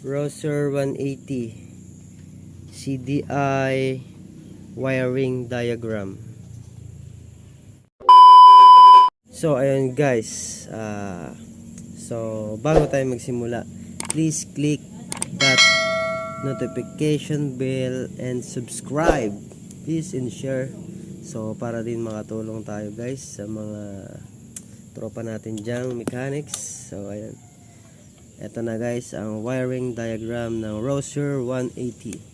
Rouser 180 CDI wiring diagram. So ayun guys, so bago tayo magsimula, please click that notification bell and subscribe, please, and share. So para din makatulong tayo guys sa mga tropa natin dyang mechanics. So ayan, eto na guys ang wiring diagram ng Rouser 180.